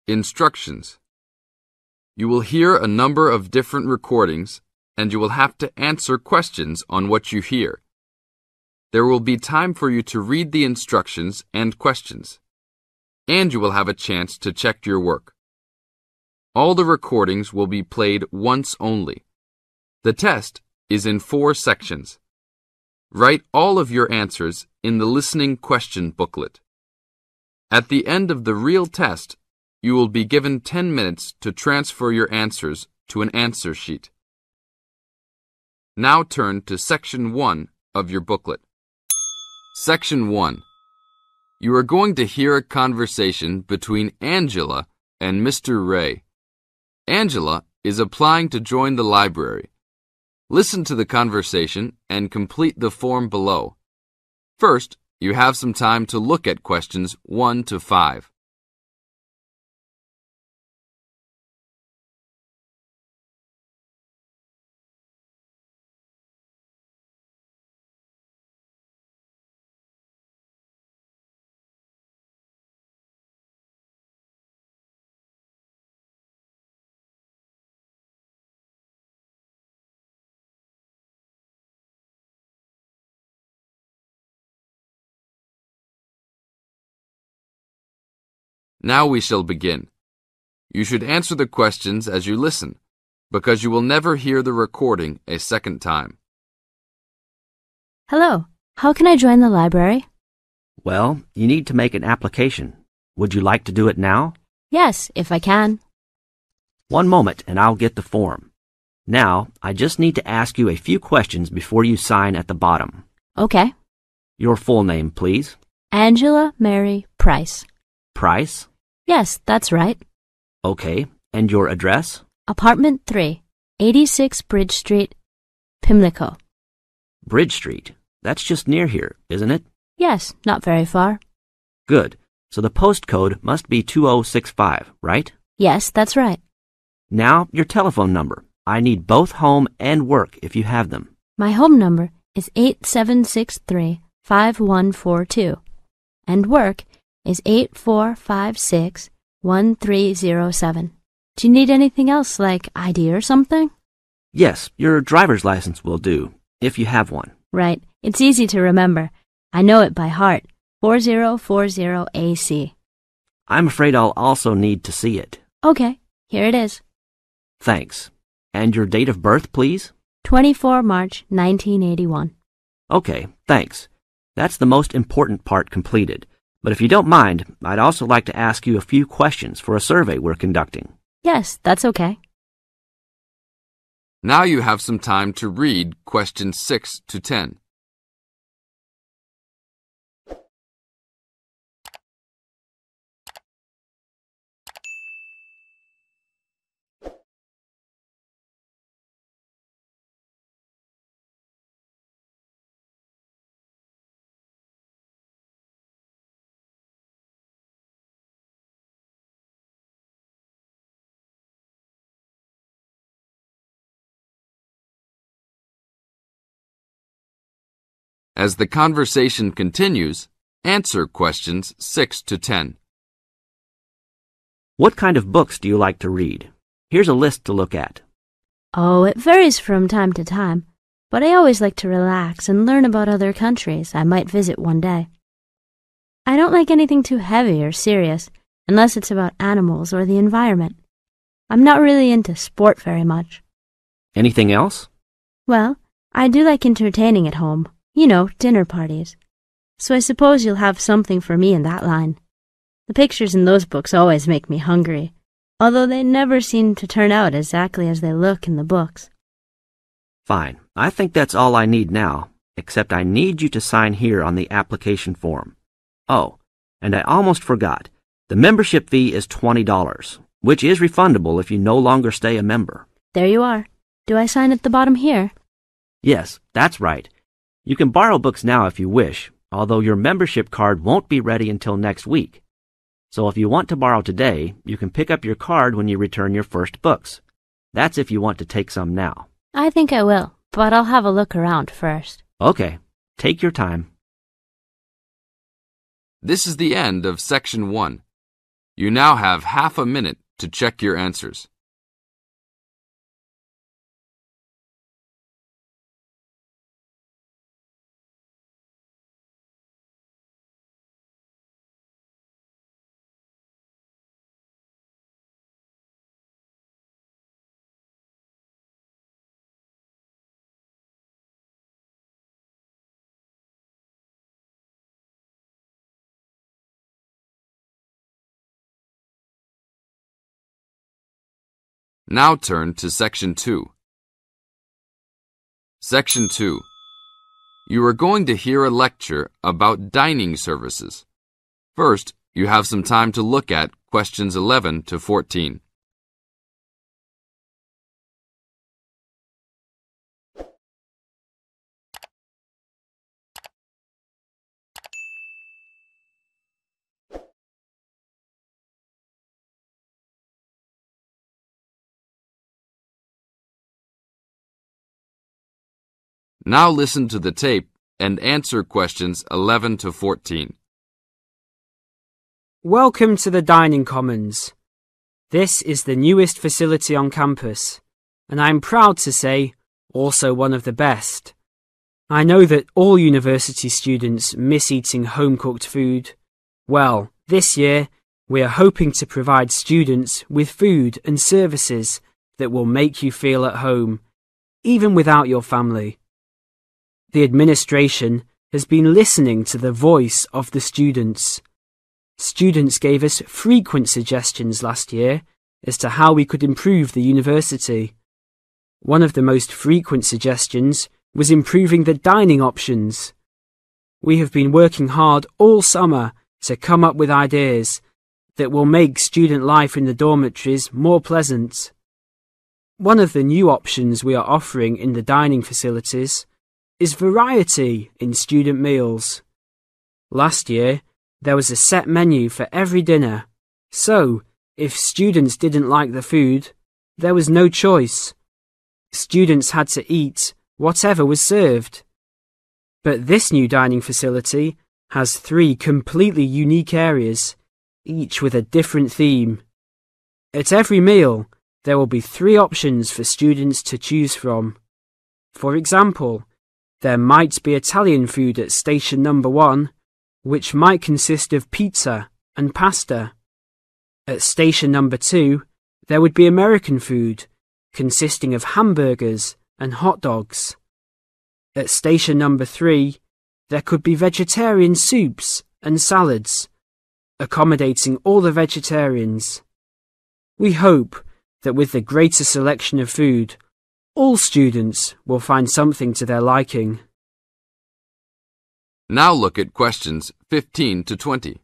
Instructions. You will hear a number of different recordings, and you will have to answer questions on what you hear. There will be time for you to read the instructions and questions, and you will have a chance to check your work. All the recordings will be played once only. The test is in 4 sections. Write all of your answers in the listening question booklet. At the end of the real test, you will be given 10 minutes to transfer your answers to an answer sheet. Now turn to Section 1 of your booklet. Section 1. You are going to hear a conversation between Angela and Mr. Ray. Angela is applying to join the library. Listen to the conversation and complete the form below. First, you have some time to look at questions 1 to 5. Now we shall begin. You should answer the questions as you listen, because you will never hear the recording a second time. Hello, how can I join the library? Well, you need to make an application. Would you like to do it now? Yes, if I can. One moment and I'll get the form. Now, I just need to ask you a few questions before you sign at the bottom. Okay. Your full name, please. Angela Mary Price. Price? Yes, that's right. Okay. And your address? Apartment 3, 86 Bridge Street, Pimlico. Bridge Street. That's just near here, isn't it? Yes, not very far. Good. So the postcode must be 2065, right? Yes, that's right. Now, your telephone number. I need both home and work if you have them. My home number is 8763-5142, and work is 8456-1307. Do you need anything else, like ID or something? Yes, your driver's license will do, if you have one. Right. It's easy to remember. I know it by heart. 4040AC. I'm afraid I'll also need to see it. Okay, here it is. Thanks. And your date of birth, please? 24 March 1981. Okay, thanks. That's the most important part completed. But if you don't mind, I'd also like to ask you a few questions for a survey we're conducting. Yes, that's okay. Now you have some time to read questions 6 to 10. As the conversation continues, answer questions 6 to 10. What kind of books do you like to read? Here's a list to look at. Oh, it varies from time to time, but I always like to relax and learn about other countries I might visit one day. I don't like anything too heavy or serious, unless it's about animals or the environment. I'm not really into sport very much. Anything else? Well, I do like entertaining at home. You know, dinner parties. So I suppose you'll have something for me in that line. The pictures in those books always make me hungry, although they never seem to turn out exactly as they look in the books. Fine. I think that's all I need now, except I need you to sign here on the application form. Oh, and I almost forgot. The membership fee is $20, which is refundable if you no longer stay a member. There you are. Do I sign at the bottom here? Yes, that's right. You can borrow books now if you wish, although your membership card won't be ready until next week. So if you want to borrow today, you can pick up your card when you return your first books. That's if you want to take some now. I think I will, but I'll have a look around first. Okay, take your time. This is the end of Section 1. You now have half a minute to check your answers. Now turn to Section 2. Section 2. You are going to hear a lecture about dining services. First, you have some time to look at questions 11 to 14. Now listen to the tape and answer questions 11 to 14. Welcome to the Dining Commons. This is the newest facility on campus, and I'm proud to say, also one of the best. I know that all university students miss eating home-cooked food. Well, this year, we are hoping to provide students with food and services that will make you feel at home, even without your family. The administration has been listening to the voice of the students. Students gave us frequent suggestions last year as to how we could improve the university. One of the most frequent suggestions was improving the dining options. We have been working hard all summer to come up with ideas that will make student life in the dormitories more pleasant. One of the new options we are offering in the dining facilities is variety in student meals. Last year, there was a set menu for every dinner, so if students didn't like the food, there was no choice. Students had to eat whatever was served. But this new dining facility has 3 completely unique areas, each with a different theme. At every meal, there will be 3 options for students to choose from. For example, there might be Italian food at station number 1, which might consist of pizza and pasta. At station number 2, there would be American food, consisting of hamburgers and hot dogs. At station number 3, there could be vegetarian soups and salads, accommodating all the vegetarians. We hope that with the greater selection of food, all students will find something to their liking. Now look at questions 15 to 20.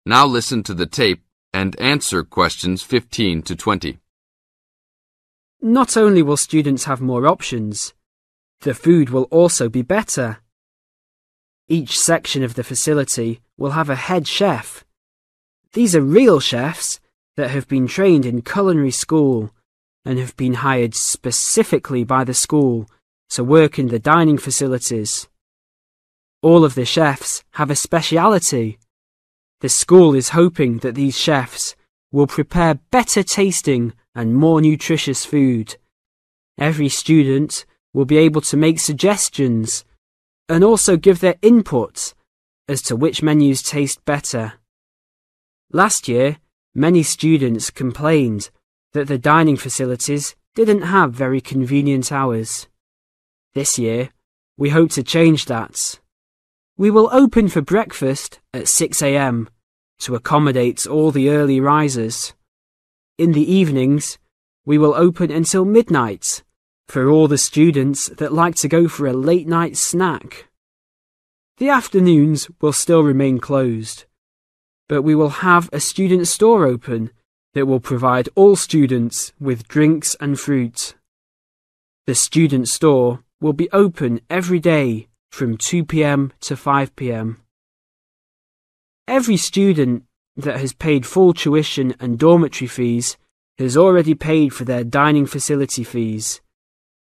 Now listen to the tape and answer questions 15 to 20. Not only will students have more options, the food will also be better. Each section of the facility will have a head chef. These are real chefs that have been trained in culinary school and have been hired specifically by the school to work in the dining facilities. All of the chefs have a speciality. The school is hoping that these chefs will prepare better tasting and more nutritious food. Every student will be able to make suggestions and also give their input as to which menus taste better. Last year, many students complained that the dining facilities didn't have very convenient hours. This year, we hope to change that. We will open for breakfast at 6 a.m. to accommodate all the early risers. In the evenings, we will open until midnight for all the students that like to go for a late-night snack. The afternoons will still remain closed. but we will have a student store open that will provide all students with drinks and fruit. The student store will be open every day from 2 p.m. to 5 p.m. Every student that has paid full tuition and dormitory fees has already paid for their dining facility fees.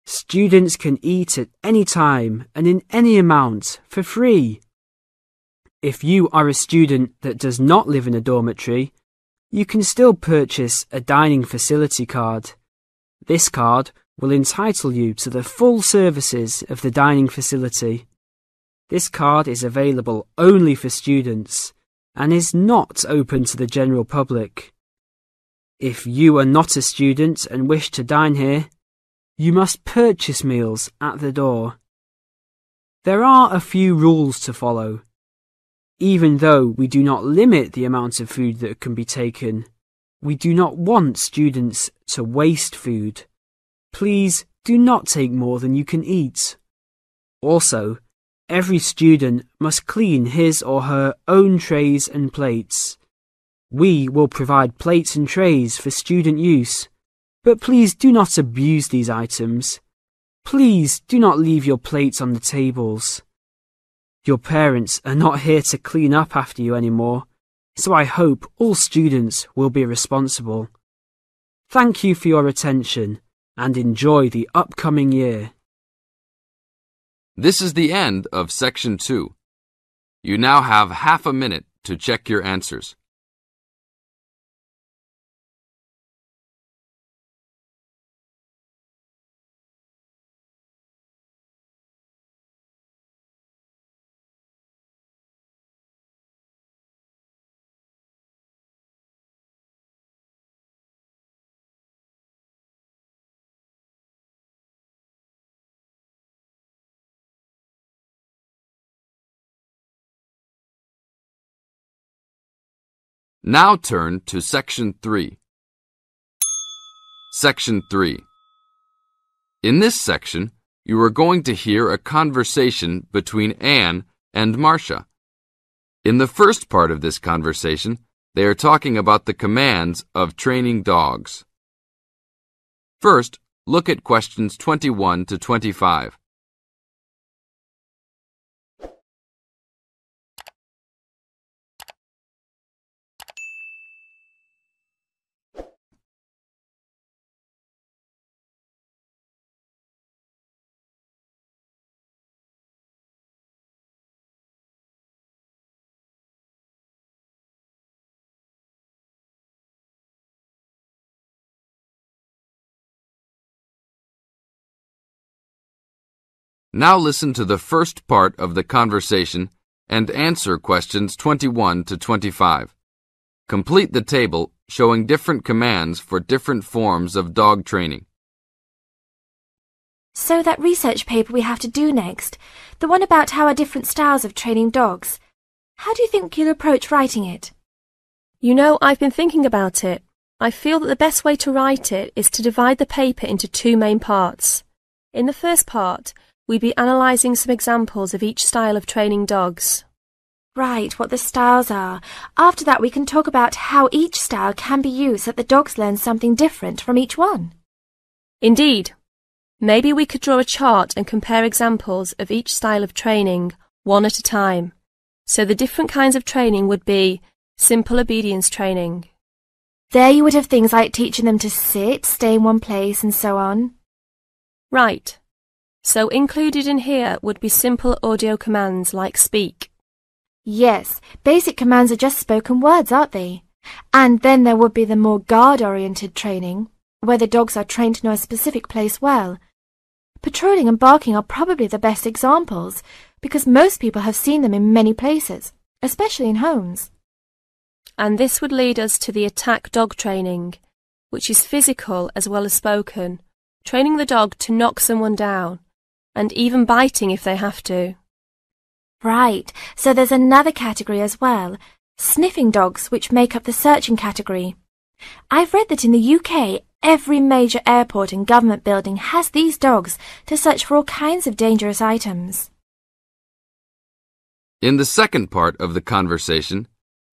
Students can eat at any time and in any amount for free. If you are a student that does not live in a dormitory, you can still purchase a dining facility card. This card will entitle you to the full services of the dining facility. This card is available only for students and is not open to the general public. If you are not a student and wish to dine here, you must purchase meals at the door. There are a few rules to follow. Even though we do not limit the amount of food that can be taken, we do not want students to waste food. Please do not take more than you can eat. Also, every student must clean his or her own trays and plates. We will provide plates and trays for student use, but please do not abuse these items. Please do not leave your plates on the tables. Your parents are not here to clean up after you anymore, so I hope all students will be responsible. Thank you for your attention and enjoy the upcoming year. This is the end of Section 2. You now have half a minute to check your answers. Now turn to Section 3. Section 3. In this section, you are going to hear a conversation between Anne and Marcia. In the first part of this conversation, they are talking about the commands of training dogs. First, look at questions 21 to 25. Now listen to the first part of the conversation and answer questions 21 to 25. Complete the table showing different commands for different forms of dog training. So that research paper we have to do next, the one about how are different styles of training dogs, how do you think you'll approach writing it? You know, I've been thinking about it. I feel that the best way to write it is to divide the paper into two main parts. In the first part, we'd be analysing some examples of each style of training dogs. Right, what the styles are. After that we can talk about how each style can be used so that the dogs learn something different from each one. Indeed. Maybe we could draw a chart and compare examples of each style of training, one at a time. So the different kinds of training would be simple obedience training. There you would have things like teaching them to sit, stay in one place and so on. Right. So included in here would be simple audio commands like speak. Yes, basic commands are just spoken words, aren't they? And then there would be the more guard-oriented training, where the dogs are trained to know a specific place well. Patrolling and barking are probably the best examples, because most people have seen them in many places, especially in homes. And this would lead us to the attack dog training, which is physical as well as spoken, training the dog to knock someone down, and even biting if they have to. Right, so there's another category as well, sniffing dogs, which make up the searching category. I've read that in the UK, every major airport and government building has these dogs to search for all kinds of dangerous items. In the second part of the conversation,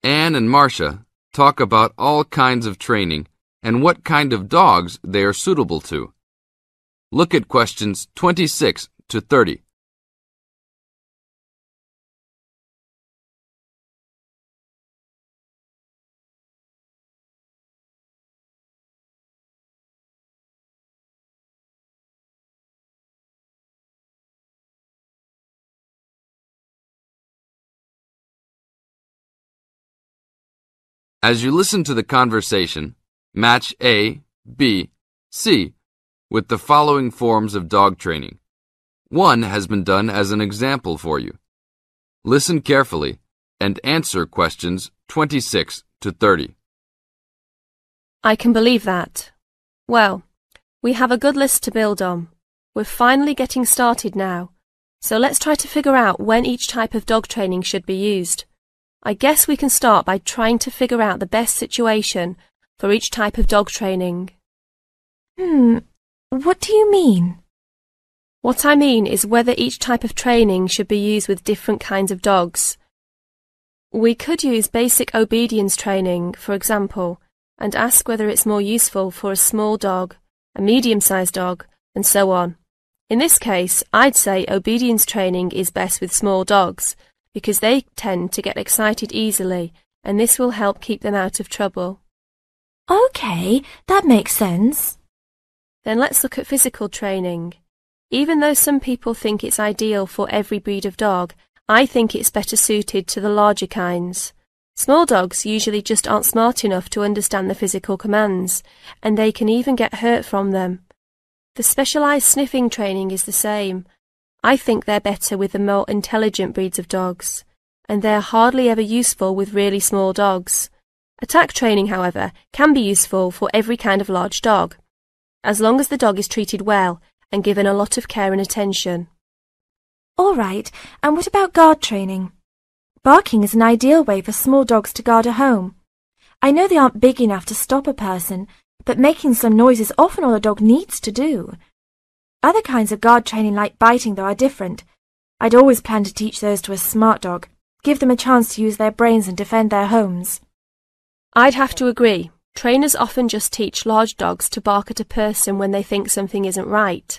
Anne and Marcia talk about all kinds of training and what kind of dogs they are suitable to. Look at questions 26 to 30. As you listen to the conversation, match A, B, C with the following forms of dog training. One has been done as an example for you. Listen carefully and answer questions 26 to 30. I can believe that. Well, we have a good list to build on. We're finally getting started now, so let's try to figure out when each type of dog training should be used. I guess we can start by trying to figure out the best situation for each type of dog training. What do you mean? What I mean is whether each type of training should be used with different kinds of dogs. We could use basic obedience training, for example, and ask whether it's more useful for a small dog, a medium-sized dog, and so on. In this case, I'd say obedience training is best with small dogs, because they tend to get excited easily, and this will help keep them out of trouble. Okay, that makes sense. Then let's look at physical training. Even though some people think it's ideal for every breed of dog, I think it's better suited to the larger kinds. Small dogs usually just aren't smart enough to understand the physical commands, and they can even get hurt from them. The specialized sniffing training is the same. I think they're better with the more intelligent breeds of dogs, and they're hardly ever useful with really small dogs. Attack training, however, can be useful for every kind of large dog, as long as the dog is treated well and given a lot of care and attention. All right, and what about guard training? Barking is an ideal way for small dogs to guard a home. I know they aren't big enough to stop a person, but making some noise is often all a dog needs to do. Other kinds of guard training like biting, though, are different. I'd always plan to teach those to a smart dog, give them a chance to use their brains and defend their homes. I'd have to agree. Trainers often just teach large dogs to bark at a person when they think something isn't right.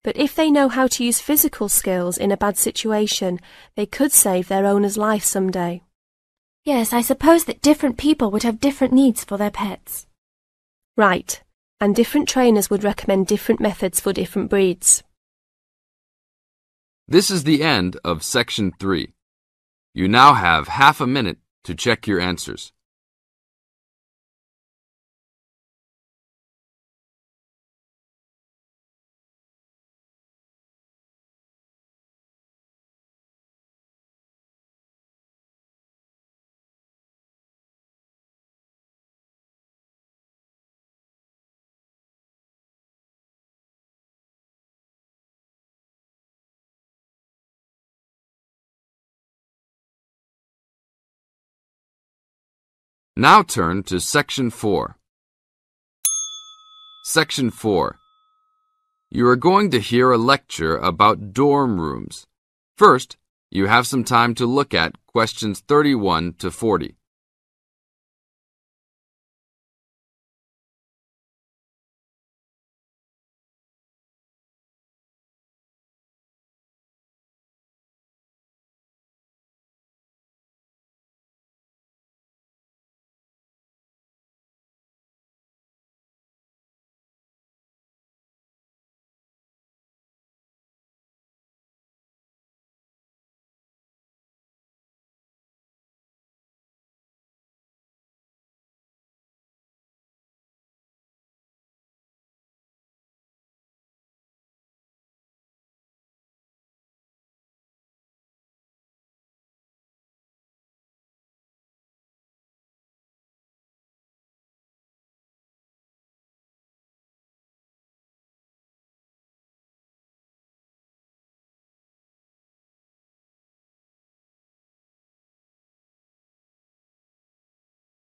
But if they know how to use physical skills in a bad situation, they could save their owner's life someday. Yes, I suppose that different people would have different needs for their pets. Right. And different trainers would recommend different methods for different breeds. This is the end of Section 3. You now have half a minute to check your answers. Now turn to Section 4. Section 4. You are going to hear a lecture about dorm rooms. First, you have some time to look at questions 31 to 40.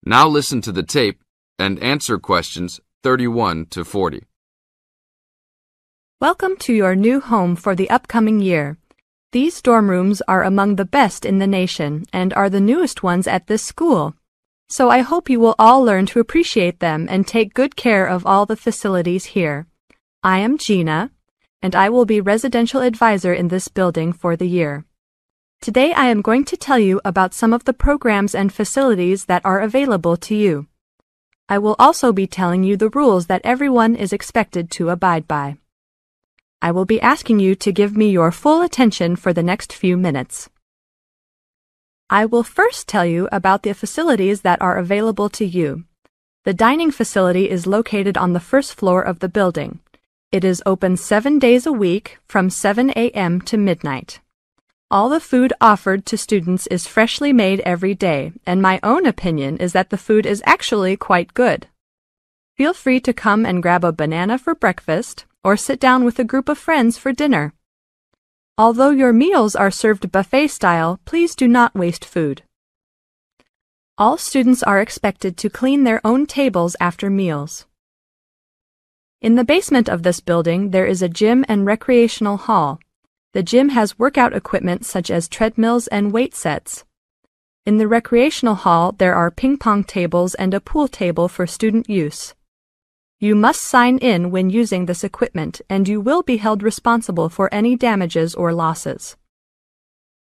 Now listen to the tape and answer questions 31 to 40. Welcome to your new home for the upcoming year. These dorm rooms are among the best in the nation and are the newest ones at this school. so I hope you will all learn to appreciate them and take good care of all the facilities here. I am Gina, and I will be residential advisor in this building for the year. Today I am going to tell you about some of the programs and facilities that are available to you. I will also be telling you the rules that everyone is expected to abide by. I will be asking you to give me your full attention for the next few minutes. I will first tell you about the facilities that are available to you. The dining facility is located on the first floor of the building. It is open 7 days a week from 7 a.m. to midnight. All the food offered to students is freshly made every day, and my own opinion is that the food is actually quite good. Feel free to come and grab a banana for breakfast or sit down with a group of friends for dinner. Although your meals are served buffet style, please do not waste food. All students are expected to clean their own tables after meals. In the basement of this building, there is a gym and recreational hall. The gym has workout equipment such as treadmills and weight sets. In the recreational hall, there are ping pong tables and a pool table for student use. You must sign in when using this equipment, and you will be held responsible for any damages or losses.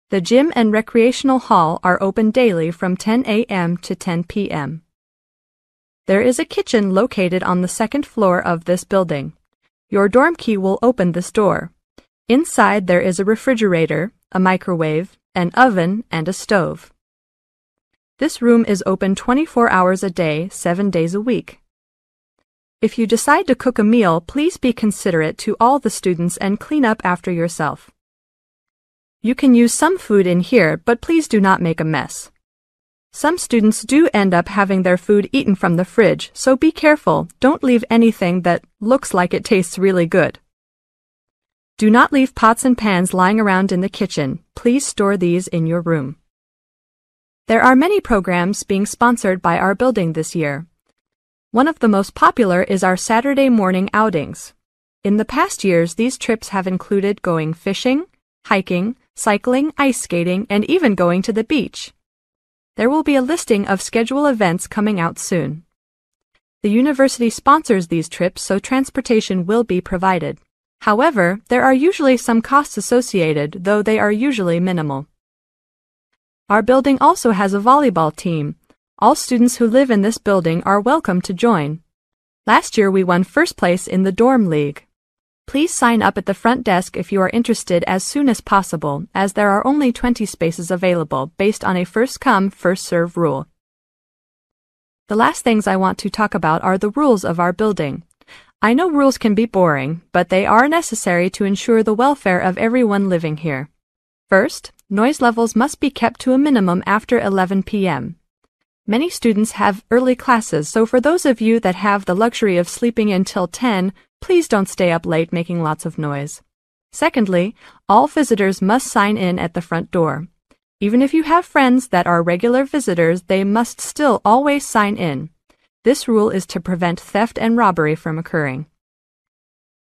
The gym and recreational hall are open daily from 10 a.m. to 10 p.m. There is a kitchen located on the second floor of this building. Your dorm key will open this door. Inside there is a refrigerator, a microwave, an oven, and a stove. This room is open 24 hours a day, 7 days a week. If you decide to cook a meal, please be considerate to all the students and clean up after yourself. You can use some food in here, but please do not make a mess. Some students do end up having their food eaten from the fridge, so be careful. Don't leave anything that looks like it tastes really good. Do not leave pots and pans lying around in the kitchen. Please store these in your room. There are many programs being sponsored by our building this year. One of the most popular is our Saturday morning outings. In the past years, these trips have included going fishing, hiking, cycling, ice skating, and even going to the beach. There will be a listing of scheduled events coming out soon. The university sponsors these trips, so transportation will be provided. However, there are usually some costs associated, though they are usually minimal. Our building also has a volleyball team. All students who live in this building are welcome to join. Last year we won first place in the dorm league. Please sign up at the front desk if you are interested as soon as possible, as there are only 20 spaces available based on a first-come, first-served rule. The last things I want to talk about are the rules of our building. I know rules can be boring, but they are necessary to ensure the welfare of everyone living here. First, noise levels must be kept to a minimum after 11 p.m. Many students have early classes, so for those of you that have the luxury of sleeping until 10, please don't stay up late making lots of noise. Secondly, all visitors must sign in at the front door. Even if you have friends that are regular visitors, they must still always sign in. This rule is to prevent theft and robbery from occurring.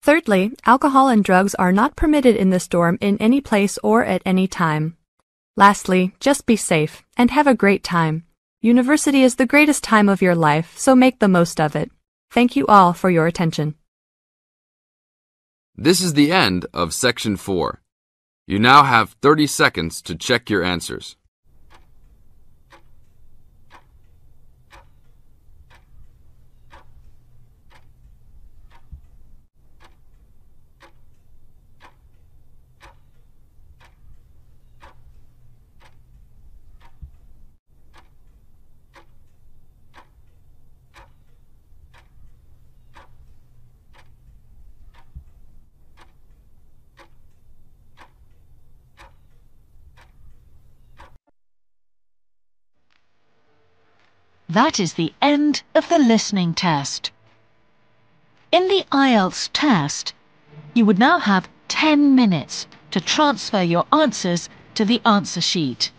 Thirdly, alcohol and drugs are not permitted in this dorm in any place or at any time. Lastly, just be safe and have a great time. University is the greatest time of your life, so make the most of it. Thank you all for your attention. This is the end of Section 4. You now have 30 seconds to check your answers. That is the end of the listening test. In the IELTS test, you would now have 10 minutes to transfer your answers to the answer sheet.